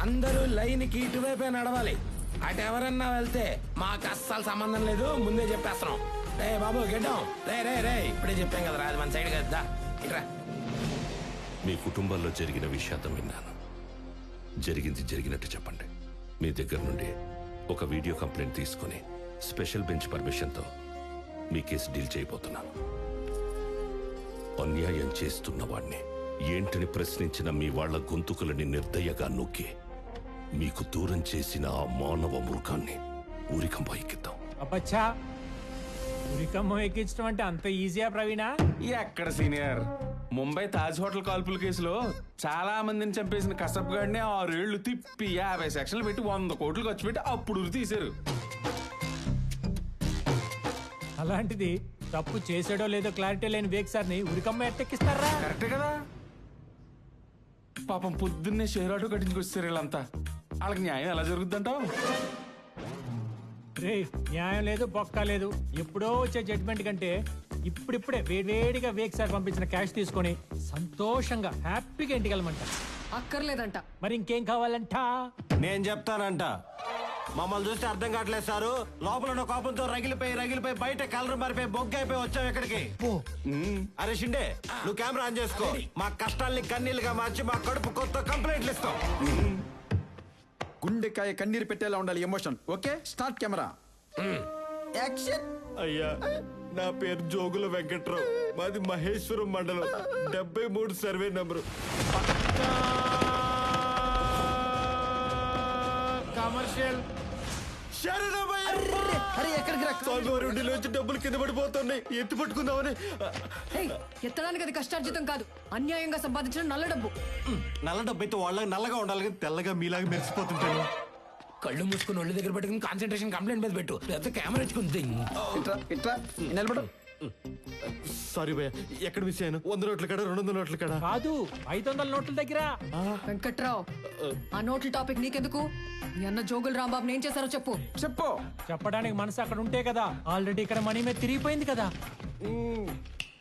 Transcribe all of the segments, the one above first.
అందరూ లైన్ కి ఇటువైపే నడవాలి. అటు ఎవరన్నా వెళ్తే మాకు అస్సలు సంబంధం లేదు, ముందే చెప్పేస్తున్నాం. రే బాబు గెడ్డం, రే రే రే ఇప్పుడే చెప్పాం కదా, అది మన సైడ్ కదా. ఇట్రా. మీ కుటుంబంలో జరిగిన విషాదం విన్నాను. జరిగింది జరిగినట్టు చెప్పండి. మీ దగ్గర నుండి ఒక వీడియో కంప్లైంట్ తీసుకుని స్పెషల్ బెంచ్ పర్మిషన్తో మీ కేసు డీల్ చేయబోతున్నాను. అన్యాయం చేస్తున్న వాణ్ణి ఏంటని ప్రశ్నించిన మీ వాళ్ల గొంతుకులని నిర్దయగా నొక్కి మీకు దూరం చేసిన ఆ మానవ మృగాన్ని ఊరికంప ఎక్కిద్దాం. అబ్బచ్చా, ఉరికమ్మ ఎక్కించడం అంటే అంత ఈజీయా ప్రవీణ? ఎక్కడ సీనియర్, ముంబై తాజ్ హోటల్ కాల్పుల కేసులో చాలా మందిని చంపేసిన కసబ్ గాడిని 6 ఏళ్లు తిప్పి 50 సెక్షన్లు పెట్టి 100 కోట్లు ఖర్చు పెట్టి అప్పుడు ఉరి తీశారు. అలాంటిది తప్పు చేసాడో లేదో క్లారిటీ లేని వేగ్ సార్ని ఉరికమ్మ ఎట్టెక్కిస్తారా? కరెక్టే కదా. పాపం పొద్దున్నే షేర్ ఆటో కట్టించుకొచ్చారు వీళ్ళంతా. వాళ్ళకి న్యాయం ఎలా జరుగుద్దంటావు? రే, న్యాయం లేదు బొక్క లేదు. ఎప్పుడో వచ్చే జడ్జిమెంట్ కంటే ఇప్పుడిప్పుడే వేడివేడిగా వేగ్ సార్ పంపించిన క్యాష్ తీసుకొని సంతోషంగా హ్యాపీగా ఇంటికి వెళ్ళమంట. అక్కర్లేదంట. మరి ఇంకేం కావాలంట? నేను చెప్తానంట. మమ్మల్ని చూస్తే అర్థం కావట్లేదు సారు. లోపల ఉన్న కోపంతో రగిలిపోయి బయట కలర్ మారిపోయి బొగ్గ అయిపోయి వచ్చావు ఇక్కడికి. అరే షిండే, నువ్వు కెమెరా ఆన్ చేసుకో. మా కష్టాల్ని కన్నీళ్ళుగా మార్చి మా కడుపు కొత్త కంప్లైంట్లు ఇస్తాం. గుండెకాయ కన్నీరు పెట్టేలా ఉండాలి emotion. Okay, start camera action. అయ్యా, నా పేరు జోగుల వెంకట్రావు, మాది మహేశ్వరం మండలం, 73 సర్వే నంబరు. కమర్షియల్ డబ్బులు కింద పడిపోతున్నాయి, ఎత్తి పట్టుకుందామని. ఎత్తడానికి అది కష్టార్జితం కాదు, అన్యాయంగా సంపాదించిన నల్ల డబ్బు. నల్ల డబ్బు అయితే వాళ్ళకి నల్లగా ఉండాలి కానీ తెల్లగా మీలాగా మెరిసిపోతుంటాను. కళ్ళు మూసుకుని ఒళ్ళు దగ్గర పెట్టుకుని కాన్సన్ట్రేషన్ కంప్లైంట్ మీద పెట్టు, లేకపోతే కెమెరా ఇచ్చుకుంది. ఇట్రా ఇట్రా నిలబడు. సారీ భయ్య, ఎక్కడ మిస్ అయ్యాను? 100 నోట్ల కాడ, 200 నోట్ల కాడ కాదు, 500 నోట్ల దగ్గర. వెంకట్రావు, ఆ నోట్ల టాపిక్ నీకెందుకు? మీ అన్న జోగులు రాంబాబు ఏం చేశారో చెప్పు. చెప్పు. చెప్పడానికి మనసు అక్కడ ఉంటే కదా. ఆల్రెడీ ఇక్కడ మనీ మీద తిరిగిపోయింది కదా.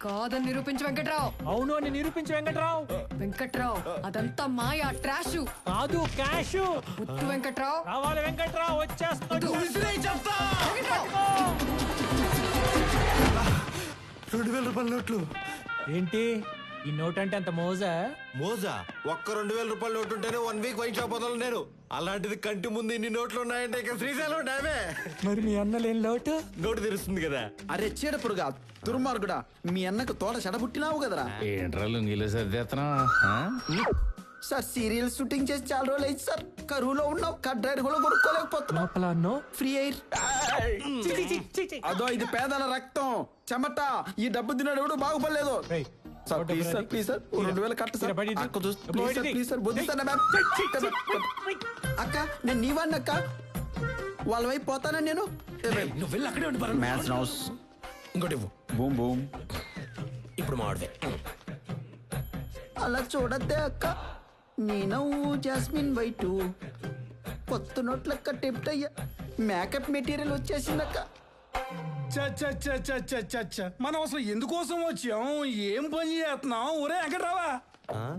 కాదని నిరూపించు వెంకట్రావు. అవును అని నిరూపించు వెంకట్రావు. వెంకట్రావు, అదంతా మాయా ట్రాష్. కాదు, క్యాష్. ముత్తు వెంకట్రావు. రావాలి వెంకట్రావు, వచ్చేస్తాడు. 2000 రూపాయల నోట్లు. ఏంటి ఈ నోట్ అంటే అంత మోజా? మోజా? ఒక్క 2000 రూపాయల నోటు ఉంటేనే 1 వీక్ వైన్ షాప్ వదలను నేను. అలాంటిది కంటి ముందు ఇన్ని నోట్లు ఉన్నాయంటే ఇక శ్రీశైలం డామే. మరి మీ అన్న లేని లోటు? నోటు తెరుస్తుంది కదా. అరే చీడపురుగా, దుర్మార్గుడా, మీ అన్నకు తోట చెడబుట్టినావు కదరా. ఏంట్రాలు నీళ్ళు సర్దేస్తున్నా? సార్ సీరియల్ షూటింగ్ చేసి చాలా రోజులు అయింది సార్. కరువులో ఉన్నావు, కట్ రైడ్ కూడా కొనుక్కోలేకపోతున్నావు. లోపల అన్నో ఫ్రీ ఎయిర్. అదో ఇది పేదల రక్తం చెమట. ఈ డబ్బు తిన్నాడు ఎవడు బాగుపడలేదు. Sir please sir, please sir, 2000 కట్ట సార్. అక్క చూసి ప్లీజ్ సార్, ప్లీజ్ సార్, బొద్దుతాను మ్యామ్. అక్క నేను నీ వాడిని అక్క, వాళ్ళ వైపు పోతానా నేను. నువ్వు వెళ్ళి అక్కడే ఉండి మ్యాథ్స్ హౌస్ ఇంకోటి ఇవ్వు. Boom boom. ఇప్పుడు మావాడిదే. అలా చూడద్దే అక్క, నీ నవ్వు జాస్మిన్ వైటు, కొత్త నోట్లక్క టెప్ట్ అయ్యా, మేకప్ మెటీరియల్ వచ్చేసిందక్క. మనం అసలు ఎందుకోసం వచ్చాం, ఏం పని చేస్తున్నాం? ఒరే వెంకట్రావా,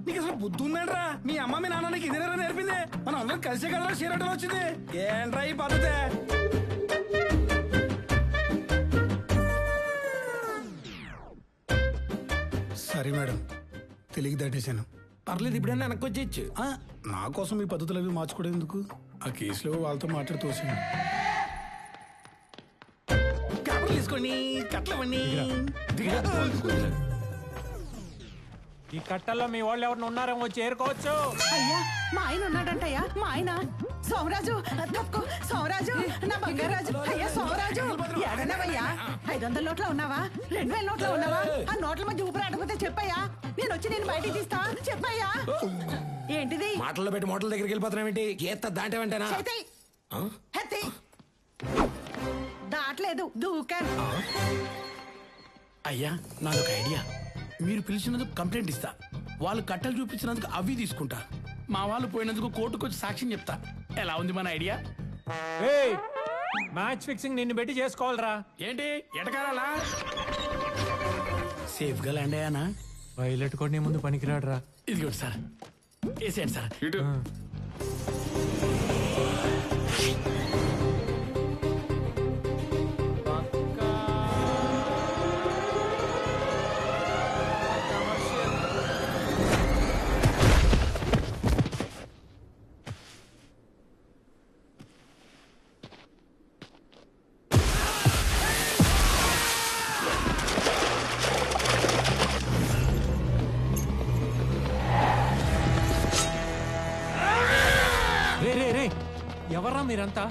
నీకు అసలు బుద్ధి ఉందంట్రా? మీ అమ్మ మీ నాన్న నీకు ఇదేనా నేర్పింది? మనం అందరం కలిసే కదా షేరటం వచ్చింది. ఏంట్రా ఈ పద్ధతి? సరే మేడం, తెలిగి దాటేశాను. పర్లేదు, ఇప్పుడన్నా వెనక్కి వచ్చేయచ్చు. నా కోసం ఈ పద్ధతులు అవి మార్చుకోవడం ఎందుకు? ఆ కేసులో వాళ్ళతో మాట్లాడి తోసాను. కాపర్లు తీసుకోండి, కట్లవన్నీ. ఈ కట్టల్లో మీ వాళ్ళు ఎవరిని ఉన్నారేమో చేరుకోవచ్చు. అయ్యా, మా ఆయన ఉన్నాడంటయ్యా, మా ఆయన సోమరాజు. తప్పుకో సోమరాజు, నా బంగారాజు. అయ్యా సోమరాజు, ఎడనవయ్యా? 500 నోట్ల ఉన్నావా? 2000 నోట్ల ఉన్నావా? ఆ నోట్ల మధ్య ఊపిరి ఆడకపోతే చెప్పయ్యా, నేను వచ్చి నేను బయటికి తీస్తా. చెప్పయ్యా. ఏంటిది? మాటల్లో పెట్టి మోటల దగ్గరికి వెళ్ళిపోతున్నావేంటి? గీత దాటేవంటేనా? దాట్లేదు, దూకాను. అయ్యా నాదొక ఐడియా. మీరు పిలిచినందుకు కంప్లైంట్ ఇస్తా, వాళ్ళు కట్టలు చూపించినందుకు అవి తీసుకుంటా, మా వాళ్ళు పోయినందుకు కోర్టుకు వచ్చి సాక్ష్యం చెప్తా. ఎలా ఉంది మన ఐడియా? మ్యాచ్ ఫిక్సింగ్ నిన్ను పెట్టి చేసుకోవాలరా. ఏంటి ఎటకారాలా? సేఫ్ గా ల్యాండ్ అయ్యానా? పైలట్ కూడా నీ ముందు పనికిరాడురా. ఇదిగోండి సార్, వేసేయండి సార్. రే రే రే ఎవర్రా మీరంతా?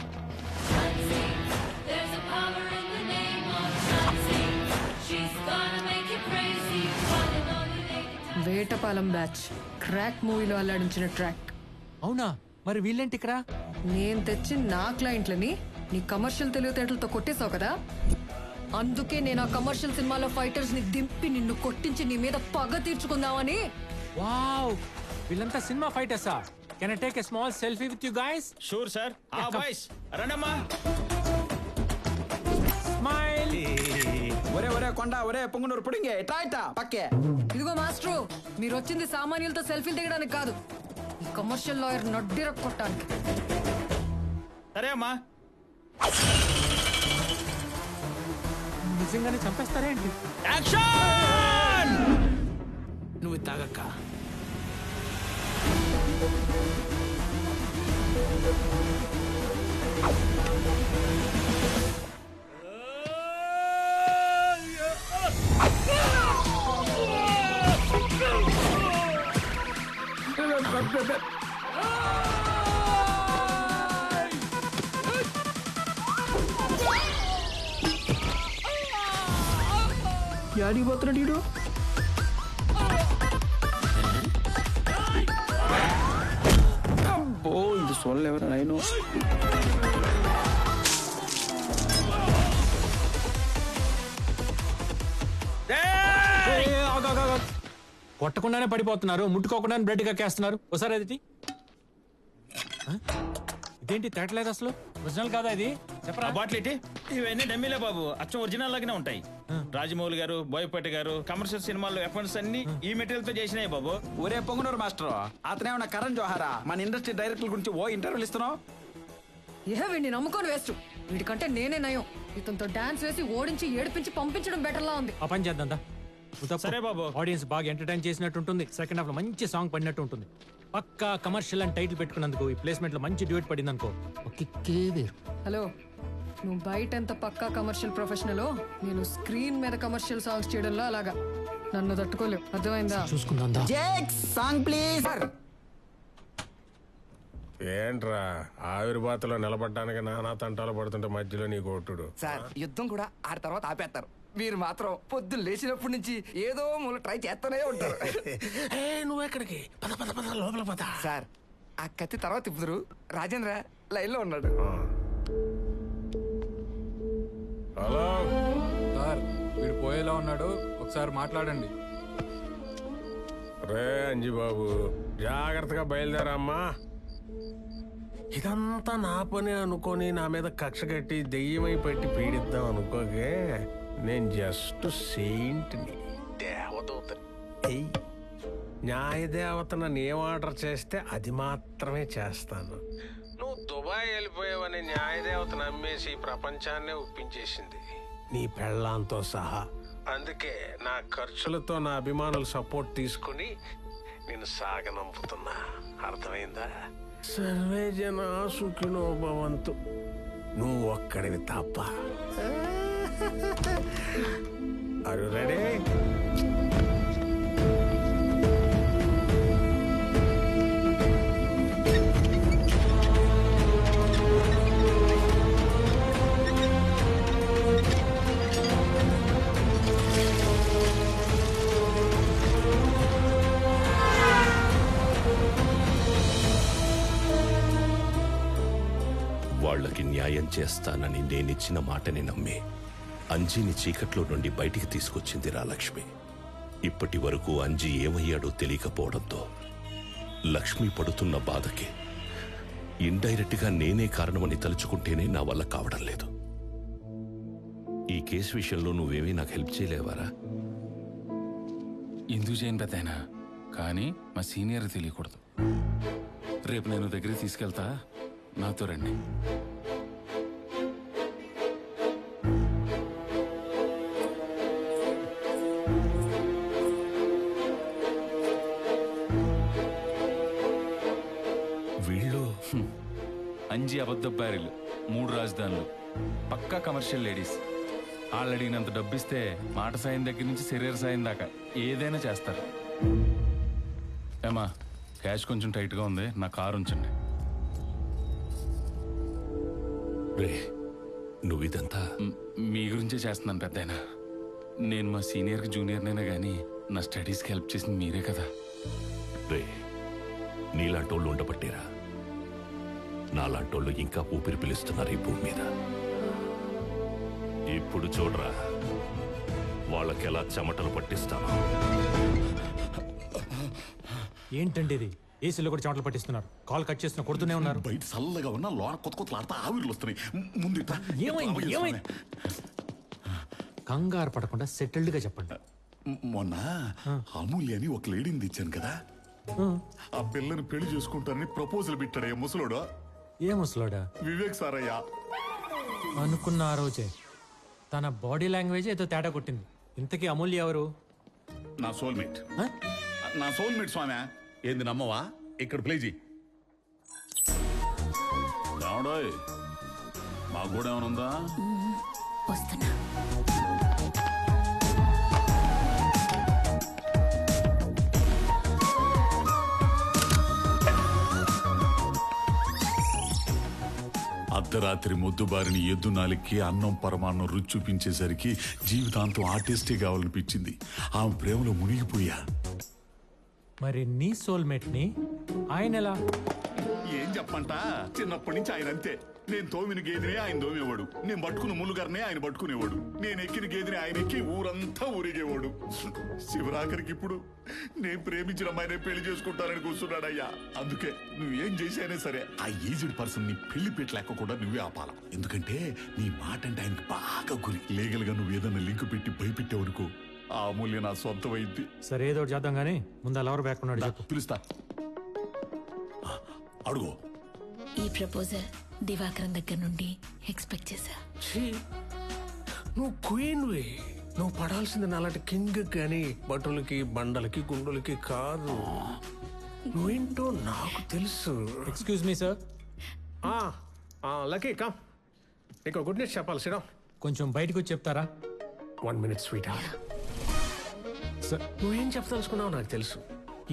There's a power in the name of Chelsea. She's gonna make you crazy. Falling on you lady. Vetapalem batch crack మూవీలో అల్లాడించిన ట్రాక్. అవునా? మరి వీళ్ళేంటి ఇక్కడ? నేను తెచ్చి నా క్లయింట్లని నీ కమర్షియల్ తెలివితేటలతో కొట్టేశావు కదా, అందుకే నేను ఆ కమర్షియల్ సినిమాలో ఫైటర్స్ ని దింపి నిన్ను కొట్టించి నీ మీద పగ తీర్చుకుందామని. వావ్, వీళ్ళంతా సినిమా ఫైటర్సా? Can I take a small selfie with you guys? Sure sir. ఆ బాయ్స్ రండమ్మా. స్మైల్. ఒరే ఒరే కొండ ఒరే పొంగునూరు పుడింగే ఇట్లా ఇట్టా పక్కే. ఇదిగో మాస్ట్రు, మీరు వచ్చింది సామాన్యులతో సెల్ఫీలు దిగడానికి కాదు, ఈ కమర్షియల్ లాయర్ నడ్డిర కొట్టడానికి. సరే అమ్మా. నిజంగానే చంపేస్తారేంటి? యాక్షన్! నువ్వు తాగక్క. యాడికి పోతున్నాడు ఈడు? అబ్బో ఇది చూడలేవరా నేను. కొట్టకుండానే పడిపోతున్నారు, ముట్టుకోకుండానే బ్లడ్ కక్కేస్తున్నారు. ఒకసారి అది ఇదేంటి తేటలేదు అసలు? ఒరిజినల్ కాదా ఇది? చెప్పరా. బాటిల్ ఏంటి? ఇవన్నీ డమ్మీలే బాబు, అచ్చం ఒరిజినల్ లాగానే ఉంటాయి. రాజమౌళి గారు, బోయపాటి గారు కమర్షియల్ సినిమాల్లో ఎఫెంట్స్ అన్ని ఈ మెటీరియల్ తో చేసినాయి బాబు. ఒరే పొంగునూరు మాస్టర్, అతనేమన్నా కరణ్ జోహారా? మన ఇండస్ట్రీ డైరెక్టర్ గురించి ఓ ఇంటర్వ్యూలు ఇస్తున్నావు? ఏ వీడిని నమ్ముకొని వేస్ట్, వీడికంటే నేనే నయం. ఇతనితో డాన్స్ వేసి ఓడించి ఏడిపించి పంపించడం బెటర్లా ఉంది. ఆ పని చేద్దాం దా. సరే బాబు. ఆడియన్స్ బాగా ఎంటర్టైన్ చేసినట్టు ఉంటుంది. సెకండ్ హాఫ్ లో మంచి సాంగ్ పడినట్టు ఉంటుంది. పక్కా కమర్షియల్ అని టైటిల్ పెట్టుకున్నందుకు ఈ ప్లేస్మెంట్ లో మంచి డ్యూట్ పడింది అనుకో. హలో, నువ్వు బయట ఎంత పక్కా కమర్షియల్ ప్రొఫెషనల్, నేను స్క్రీన్ మీద కమర్షియల్ సాంగ్స్ చేయడంలో అలాగా. నన్ను తట్టుకోలేవు, అర్థమైందా? చూసుకుందా. Song please. ఏంట్రా ఆవిర్భాతలో నిలబడ్డానికి నానా తంటాలు పడుతుంటే మధ్యలో నీ కొట్టుడు. సార్ యుద్ధం కూడా ఆ తర్వాత ఆపేస్తారు, మీరు మాత్రం పొద్దున్న లేచినప్పటి నుంచి ఏదో మూల ట్రై చేస్తూనే ఉంటారు. నువ్వు ఎక్కడికి? పద పద పద లోపల పద. సార్ ఆ కత్తి తర్వాత తిప్పుదురు. రాజేంద్ర లైన్ లో ఉన్నాడు. హలో సార్, వీడు పోయేలా ఉన్నాడు, ఒకసారి మాట్లాడండి. రే అంజిబాబు, జాగ్రత్తగా బయలుదేరమ్మా. ఇదంతా నా పని అనుకొని నా మీద కక్ష కట్టి దెయ్యమై పెట్టి పీడిద్దాం అనుకోగే. నేను జస్ట్ సెయింట్ని, దేవదూతని. న్యాయదేవత నన్ను ఏం ఆర్డర్ చేస్తే అది మాత్రమే చేస్తాను. నువ్వు దుబాయ్ వెళ్ళిపోయావని న్యాయదేవత నమ్మేసి ప్రపంచాన్నే ఒప్పించేసింది, నీ పెళ్ళాంతో సహా. అందుకే నా ఖర్చులతో నా అభిమానులు సపోర్ట్ తీసుకుని నేను సాగనంపుతున్నా. అర్థమైందా? సర్వే జన సుఖినో భవంతు. నువ్వు ఒక్కడివి తప్ప. Are you ready? వాళ్ళకి న్యాయం చేస్తానని నేనిచ్చిన మాటని నమ్మి అంజీని చీకట్లో నుండి బయటికి తీసుకొచ్చింది రాలక్ష్మి. ఇప్పటి వరకు అంజీ ఏమయ్యాడో తెలియకపోవడంతో లక్ష్మి పడుతున్న బాధకి ఇండైరెక్ట్ గా నేనే కారణమని తలుచుకుంటేనే నా వల్ల కావడం లేదు. ఈ కేసు విషయంలో నువ్వేమీ నాకు హెల్ప్ చేయలేవారా? ఎందుకు చేయను పెద్దయినా, కానీ మా సీనియర్ తెలియకూడదు. రేపు నేను దగ్గరికి తీసుకెళ్తా, నాతో రండి. వీళ్ళు అంజి అబద్ధ బ్యారీలు, 3 రాజధానులు, పక్కా కమర్షియల్ లేడీస్. వాళ్ళు అడిగినంత డబ్బిస్తే మాట సాయం దగ్గర నుంచి శరీర సాయం దాకా ఏదైనా చేస్తారు. ఏమా, క్యాష్ కొంచెం టైట్గా ఉంది, నా కారు ఉంచండి. రే, నువ్వు ఇదంతా మీ గురించే చేస్తున్నాను పెద్దాయన. నేను మా సీనియర్కి జూనియర్నైనా కానీ నా స్టడీస్కి హెల్ప్ చేసింది మీరే కదా. రే, నీలాంటోళ్ళు ఉండబట్టేరా నాలాంటోళ్ళు ఇంకా ఊపిరి పిలుస్తున్నారు ఈ భూమి మీద. ఇప్పుడు చూడరా వాళ్ళకెలా చెమటలు పట్టిస్తాను. ఏంటండి ఇది? ఏసీలో కూడా చెమటలు పట్టిస్తున్నారు. కాల్ కట్ చేస్తున్నా కొడుతూనే ఉన్నారు. బయట చల్లగా ఉన్నా లోన కొత్త కొత్త ఆడతా ఆవిర్లు వస్తున్నాయి. ముందు ఏమైంది? కంగారు పడకుండా సెటిల్డ్ గా చెప్పండి. మొన్న అమూల్య అని ఒక లేడీని తెచ్చాను కదా, ఆ పిల్లని పెళ్లి చేసుకుంటానని ప్రపోజల్ పెట్టాడు. ముసలోడా? ఏ ముసలోడా? వివేక్ సారయ్య. అనుకున్న ఆ రోజే తన బాడీ లాంగ్వేజ్ ఏదో తేడా కొట్టింది. ఇంతకీ అమూల్య ఎవరు? నా సోల్మేట్. నా సోల్మేట్ స్వామి. ఏంది నమ్మవా? ఇక్కడ ప్లే చేయి. రావడాయ్, మాకు కూడా ఏమైనా ఉందా? వస్తున్నా. అర్ధరాత్రి మొద్దుబారిని ఎద్దు నాలికి అన్నం పరమాన్నం రుచి చూపించేసరికి జీవితాంతం ఆర్టిస్టే కావాలనిపించింది. ఆమె ప్రేమలో మునిగిపోయా. మరి నీ సోల్మేట్ ని ఆయన ఎలా? ఏం చెప్పంట, చిన్నప్పటి నుంచి ఆయన అంతే. నేను తోమిన గేదెనే ఆయన తోమేవాడు, నేను పట్టుకున్న ములుగారినే ఆయన పట్టుకునేవాడు, నేను ఎక్కిన గేదెని ఆయన ఎక్కి ఊరంతా ఊరిగేవాడు. శివరాఖరికి ఇప్పుడు నేను ప్రేమించిన అమ్మాయినే పెళ్లి చేసుకుంటానని కూర్చున్నాడయ్యా. అందుకే నువ్వేం చేశానే సరే ఆ ఏజ్డ్ పర్సన్ ని పెళ్లి పెట్టలేక కూడా నువ్వే ఆపాల. ఎందుకంటే నీ మాట అంటే ఆయనకి బాగా గురి. లీగల్ గా నువ్వు ఏదన్నా లింక్ పెట్టి భయపెట్టావనుకో, ఆ అమూల్య నా సొంతమైంది. సరే, ఏదో ఒకటి చేద్దాం కానీ ముందు అలా ఎవరు పేర్కొన్నాడు చెప్పు. పిలుస్తా, అడుగు. ఈ ప్రపోజల్ దివాకరం దగ్గర నుండి ఎక్స్పెక్ట్ చేశా. నువ్వు క్వీన్వి. నువ్వు పడాల్సింది నాలాంటి కింగ్ కానీ బటులకి బండలకి గుండులకి కాదు. నువ్వేంటో నాకు తెలుసు. Excuse me sir. Lucky come, నీకు గుడ్ న్యూస్ చెప్పాలి. సిరా, కొంచెం బయటకు వచ్చి చెప్తారా? 1 minute స్వీట్. నువ్వేం చెప్పదలుచుకున్నావు నాకు తెలుసు.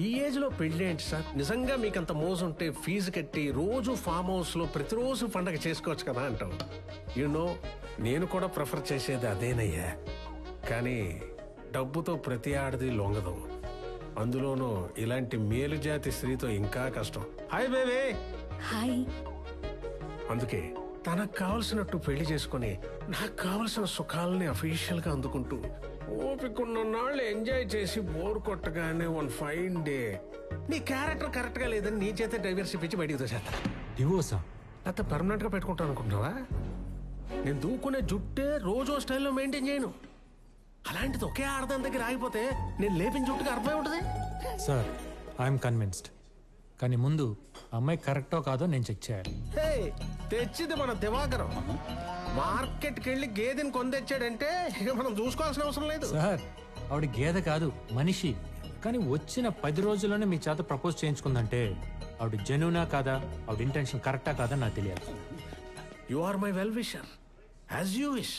ఈ ఏజ్ లో పెళ్లి ఏంటి సార్? నిజంగా మీకంత మోజు ఉంటే ఫీజు కట్టి రోజు ఫామ్ హౌస్ లో ప్రతిరోజు పండగ చేసుకోవచ్చు కదా అంటావు. యూనో, నేను కూడా ప్రిఫర్ చేసేది అదేనయ్యా. కానీ డబ్బుతో ప్రతి ఆడది లొంగదు. అందులోనూ ఇలాంటి మేలు జాతి స్త్రీతో ఇంకా కష్టం. Hi baby. హాయ్. అందుకే తనకు కావలసినట్టు పెళ్లి చేసుకుని నాకు కావలసిన సుఖాలని అఫీషియల్ గా అందుకుంటూ ఓపికన్న నాళ్ళు ఎంజాయ్ చేసి బోర్ కొట్టగానే 1 fine day నీ క్యారెక్టర్ కరెక్ట్ గా లేదని నీ చేత డైవర్సిప్ ఇచ్చి బయటికి తోసేస్తా. డివోర్సా? లేకపోతే పర్మనెంట్ గా పెట్టుకుంటాను అనుకుంటున్నావా? నేను దూకునే జుట్టే రోజో స్టైల్లో మెయింటైన్ చేయను. అలాంటిది ఒకే ఆడదాని దగ్గర ఆగిపోతే నేను లేపిన జుట్టుకి అర్థమై ఉంటుంది. Sir, I'm convinced. కానీ ముందు అమ్మాయి కరెక్టో కాదో నేను చెక్ చేయాలి. తెచ్చింది మన దివాకరం. మార్కెట్కి వెళ్ళి గేదెని కొందెచ్చాడంటే ఇక మనం చూసుకోవాల్సిన అవసరం లేదు. సార్, ఆవిడ గేదె కాదు, మనిషి. కానీ వచ్చిన 10 రోజుల్లోనే మీ చేత ప్రపోజ్ చేయించుకుందంటే ఆవిడ జెన్యూనా కాదా, ఆవిడ ఇంటెన్షన్ కరెక్టా కాదా నాకు తెలియాలి. You are my well wisher, as you wish.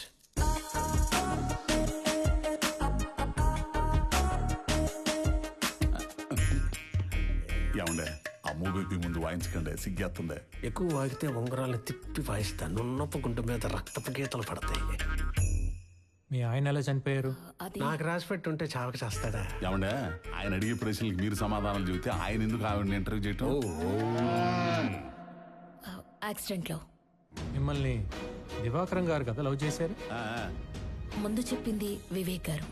ఏమండే, ఆ మూవీకి ముందు వాయించకండి, సిగ్గేస్తుండే. ఎక్కువ వాగితే ఉంగరాలను తిప్పి వాయిస్తాను. నున్నప్పు గుంట మీద రక్తపు గీతలు పడతాయి. మీ ఆయన ఎలా చనిపోయారు? నాకు రాసి పెట్టుంటే చావక చేస్తాడా? ఏమండే, ఆయన అడిగే ప్రశ్నలకు మీరు సమాధానాలు చెబితే ఆయన ఎందుకు ఆవిడని ఇంటర్వ్యూ చేయటం? యాక్సిడెంట్ లో. మిమ్మల్ని దివాకరం గారు కదా లవ్ చేశారు? ముందు చెప్పింది వివేక్ గారు.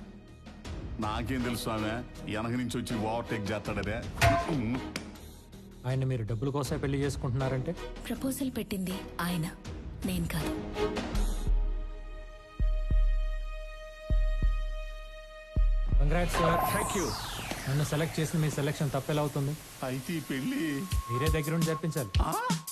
నాకేం తెలుసు ఆమె వెనక నుంచి వచ్చి ఓవర్టేక్ చేస్తాడదే. ఆయన మీరు డబ్బుల కోసం పెళ్లి చేసుకుంటున్నారంటే? ప్రపోజల్ పెట్టింది ఆయన, నేను కాదు. Congrats sir. Thank you. నన్ను సెలెక్ట్ చేసి మీ సెలెక్షన్ తప్పెలా అవుతుంది? అయితే ఈ పెళ్లి మీరే దగ్గరుండి జరిపించాలి.